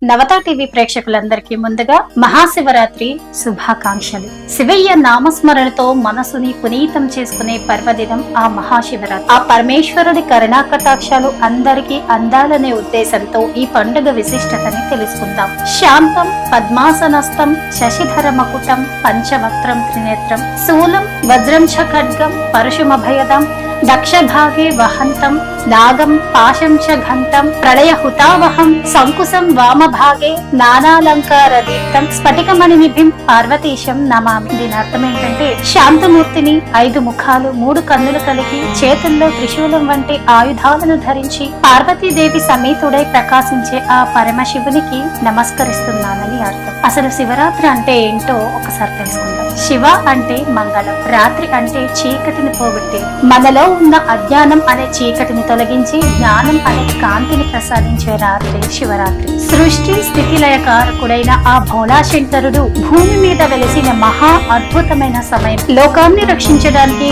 నవత TV ప్రేక్షకులందరికీ ముందుగా మహాశివరాత్రి శుభాకాంక్షలు. శివయ్య నామస్మరణతో మనసుని పునీతం చేసుకునే పర్వదినం ఆ మహాశివరాత్రి. ఆ పరమేశ్వరుడి కరుణా కటాక్షాలు అందరికీ అందాలనే ఉద్దేశంతో ఈ పండుగ విశిష్టతని తెలుసుకుందాం. శాంతం పద్మాసనస్థం శశిధర మకుటం పంచవక్త్రం త్రినేత్రం శూలం వజ్రం చ ఖడ్గం పరశుమభయదం దక్షభాగే వహంతం నాగం పాశం చ ఘంటం ప్రళయ హుతావహం సంకుశం వామభాగే నానాలంకార దీప్తం స్ఫటికమణి నిభిం పార్వతీశం నమామి. దీని అర్థం ఏంటంటే శాంతమూర్తిని 5 ముఖాలు 3 కన్నులు కలిగి చేతుల్లో త్రిశూలం వంటి ఆయుధాలను ధరించి పార్వతీదేవి సమేతుడై ప్రకాశించే ఆ పరమశివునికి నమస్కరిస్తున్నానని అర్థం. అసలు శివరాత్రి అంటే ఏంటో ఒకసారి తెలుసుకుందాం. శివ అంటే మంగళం, రాత్రి అంటే చీకటిని పోగొట్టే, మనలో ఉన్న అజ్ఞానం అనే చీకటిని తొలగించి జ్ఞానం అనే కాంతిని ప్రసాదించే రాత్రి శివరాత్రి. సృష్టి స్థితి లయకారకుడైన ఆ భోళాశంకరుడు భూమి మీద వెలిసిన మహా అద్భుతమైన సమయం. లోకాన్ని రక్షించడానికి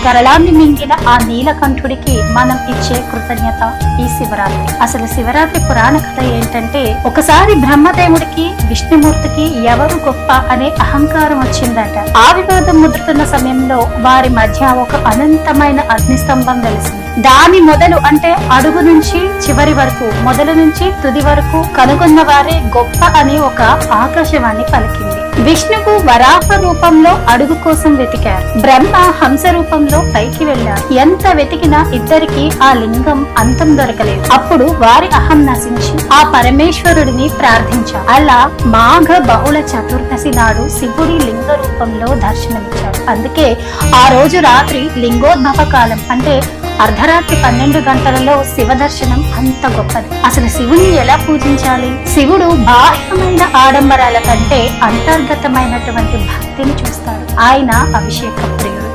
గరళాన్ని మింగిన ఆ నీలకంఠుడికి మనం ఇచ్చే కృతజ్ఞత ఈ శివరాత్రి. అసలు శివరాత్రి పురాణ కథ ఏంటంటే, ఒకసారి బ్రహ్మదేవుడికి విష్ణుమూర్తికి ఎవరు గొప్ప అనే అహంకారం వచ్చిందట. ఆ వివాదం ముదురుతున్న సమయంలో వారి మధ్య ఒక అనంతమైన అగ్నిస్తంభం వెలిసింది. దాని మొదలు అంటే అడుగు నుంచి చివరి వరకు, మొదలు నుంచి తుది వరకు కనుగొన్న వారే గొప్ప అని ఒక ఆకాశవాణి పలికింది. విష్ణువు వరాహ రూపంలో అడుగు కోసం వెతికారు, బ్రహ్మ హంస రూపంలో పైకి వెళ్లారు. ఎంత వెతికినా ఇద్దరికి ఆ లింగం అంతం దొరకలేదు. అప్పుడు వారి అహం నశించి ఆ పరమేశ్వరుడిని ప్రార్థించారు. అలా మాఘ బహుళ చతుర్దశి నాడు శివుడి లింగ రూపంలో దర్శనమిచ్చాడు. అందుకే ఆ రోజు రాత్రి లింగోద్భవ కాలం అంటే అర్ధరాత్రి 12 గంటలలో శివ దర్శనం అంత గొప్పది. అసలు శివుని ఎలా పూజించాలి? శివుడు బాహ్యమైన ఆడంబరాల కంటే అంతర్గతమైనటువంటి భక్తిని చూస్తాడు. ఆయన అభిషేక ప్రియుడు.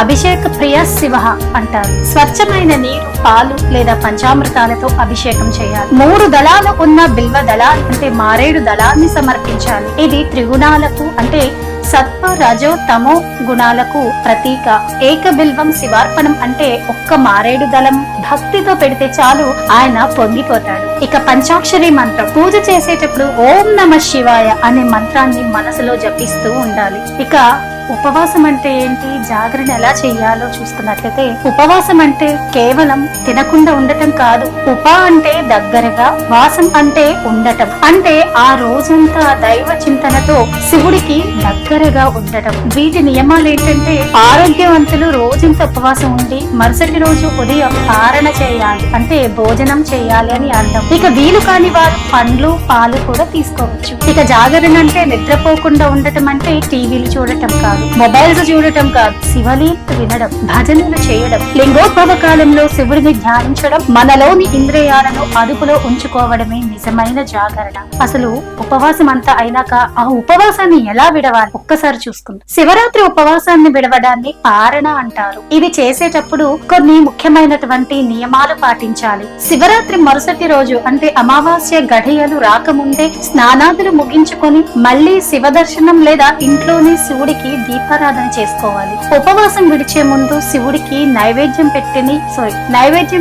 అభిషేక ప్రియ శివ అంటారు. స్వచ్ఛమైన నీరు, పాలు లేదా పంచామృతాలతో అభిషేకం చేయాలి. 3 దళాలు ఉన్న బిల్వ దళాలు అంటే మారేడు దళాన్ని సమర్పించాలి. ఇది త్రిగుణాలకు అంటే సత్వ రజో తమో గుణాలకు ప్రతీక. ఏక బిల్వం శివార్పణం అంటే ఒక్క మారేడు దళం భక్తితో పెడితే చాలు, ఆయన పొంగిపోతాడు. ఇక పంచాక్షరి మంత్రం పూజ చేసేటప్పుడు ఓం నమః శివాయ అనే మంత్రాన్ని మనసులో జపిస్తూ ఉండాలి. ఇక ఉపవాసం అంటే ఏంటి, జాగరణ ఎలా చెయ్యాలో చూస్తున్నట్లయితే, ఉపవాసం అంటే కేవలం తినకుండా ఉండటం కాదు. ఉప అంటే దగ్గరగా, వాసం అంటే ఉండటం, అంటే ఆ రోజంతా దైవ చింతనతో శివుడికి దగ్గరగా ఉండటం. వీటి నియమాలు ఏంటంటే, ఆరోగ్యవంతులు రోజంతా ఉపవాసం ఉండి మరుసటి రోజు ఉదయం పారణ చేయాలి, అంటే భోజనం చేయాలి అని అర్థం. ఇక వీలు కాని వారు పండ్లు పాలు కూడా తీసుకోవచ్చు. ఇక జాగరణ అంటే నిద్రపోకుండా ఉండటం, అంటే టీవీలు చూడటం కాదు, మొబైల్స్ చూడటం కాదు, శివలీలు వినడం, భజనలు చేయడం, లింగోద్భవ కాలంలో శివుడిని ధ్యానించడం, మనలోని ఇంద్రియాలను అదుపులో ఉంచుకోవడమే నిజమైన జాగరణ. అసలు ఉపవాసం అంతా అయినాక ఆ ఉపవాసాన్ని ఎలా విడవాలి ఒక్కసారి చూసుకుందాం. శివరాత్రి ఉపవాసాన్ని విడవడాన్ని పారణ అంటారు. ఇది చేసేటప్పుడు కొన్ని ముఖ్యమైనటువంటి నియమాలు పాటించాలి. శివరాత్రి మరుసటి రోజు అంటే అమావాస్య గడియలు రాకముందే స్నానాదులు ముగించుకొని మళ్ళీ శివ దర్శనం లేదా ఇంట్లోనే శివుడికి దీపారాధన చేసుకోవాలి. ఉపవాసం విడిచే ముందు శివుడికి నైవేద్యం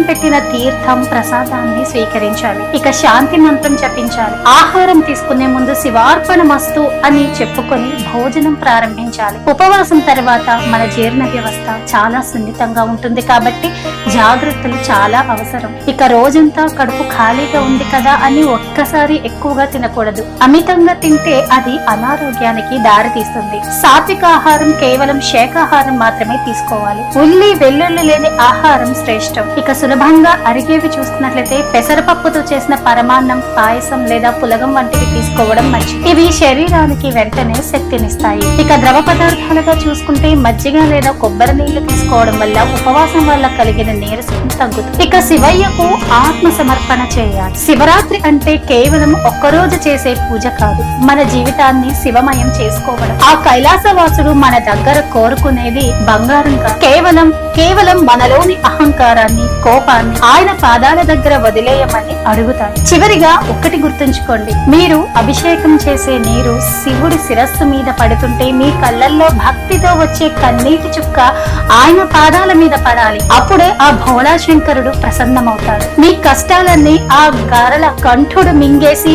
పెట్టిన తీర్థం ప్రసాదాన్ని స్వీకరించాలి. ఇక శాంతి మంత్రం జపించాలి. ఆహారం తీసుకునే ముందు శివార్పణమస్తు అని చెప్పుకొని భోజనం ప్రారంభించాలి. ఉపవాసం తర్వాత మన జీర్ణ వ్యవస్థ చాలా సున్నితంగా ఉంటుంది కాబట్టి జాగ్రత్తలు చాలా అవసరం. ఇక రోజంతా కడుపు ఖాళీగా ఉంది కదా అని ఒక్కసారి ఎక్కువగా తినకూడదు. అమితంగా తింటే అది అనారోగ్యానికి దారితీస్తుంది. సాత్విక ఆహారం కేవలం శాకాహారం మాత్రమే తీసుకోవాలి. ఉల్లి వెల్లుల్లి లేని ఆహారం శ్రేష్టం. ఇక సులభంగా అరిగేవి చూసుకున్నట్లయితే పెసరపప్పుతో చేసిన పరమాన్నం, పాయసం లేదా పులగం వంటివి తీసుకోవడం మంచిది. ఇవి శరీరానికి వెంటనే శక్తినిస్తాయి. ఇక ద్రవ పదార్థాలుగా చూసుకుంటే మజ్జిగ లేదా కొబ్బరి నీళ్లు తీసుకోవడం వల్ల ఉపవాసం వల్ల కలిగిన నీరసం తగ్గుతుంది. ఇక శివయ్యకు ఆత్మ సమర్పణ చేయాలి. శివరాత్రి అంటే కేవలం ఒక్కరోజు చేసే పూజ కాదు, మన జీవితాన్ని శివమయం చేసుకోవడం. ఆ కైలాసవాసుడు భక్తులు మన దగ్గర కోరుకునేది బంగారం కాదు, కేవలం మనలోని అహంకారాన్ని, కోపాన్ని ఆయన పాదాల దగ్గర వదిలేయమని అడుగుతాడు. చివరిగా ఒక్కటి గుర్తుంచుకోండి, మీరు అభిషేకం చేసే నీరు శివుడి శిరస్సు మీద పడుతుంటే మీ కళ్ళల్లో భక్తితో వచ్చే కన్నీటి చుక్క ఆయన పాదాల మీద పడాలి. అప్పుడే ఆ భోళా శంకరుడు ప్రసన్నమవుతాడు. మీ కష్టాలన్నీ ఆ గారల కంఠుడు మింగేసి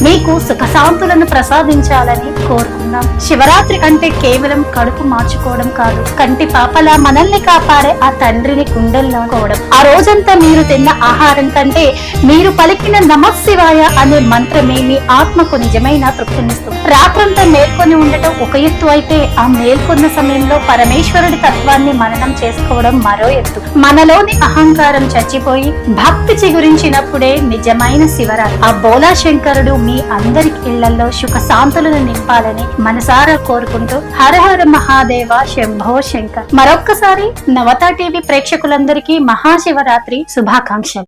మీకు సుఖశాంతులను ప్రసాదించాలని కోరుకుందాం. శివరాత్రి అంటే కేవలం కడుపు మార్చుకోవడం కాదు, కంటి పాపలా మనల్ని కాపాడే ఆ తండ్రిని గుండెల్లో కోవడం. ఆ రోజంతా మీరు తిన్న ఆహారం కంటే మీరు పలికిన నమఃశివాయ అనే మంత్రమే మీ ఆత్మకు నిజమైన తృప్తినిస్తుంది. రాత్రంతా మేల్కొని ఉండటం ఒక ఎత్తు అయితే, ఆ మేల్కొన్న సమయంలో పరమేశ్వరుడి తత్వాన్ని మననం చేసుకోవడం మరో ఎత్తు. మనలోని అహంకారం చచ్చిపోయి భక్తి చిగురించినప్పుడే నిజమైన శివరాత్రి. ఆ బోలా శంకరుడు మీ అందరి ఇళ్లలో సుఖ శాంతులను నింపాలని మనసారా కోరుకుంటూ హర హర మహాదేవ శంభో శంకర్. మరొక్కసారి నవత టీవీ ప్రేక్షకులందరికీ మహాశివరాత్రి శుభాకాంక్షలు.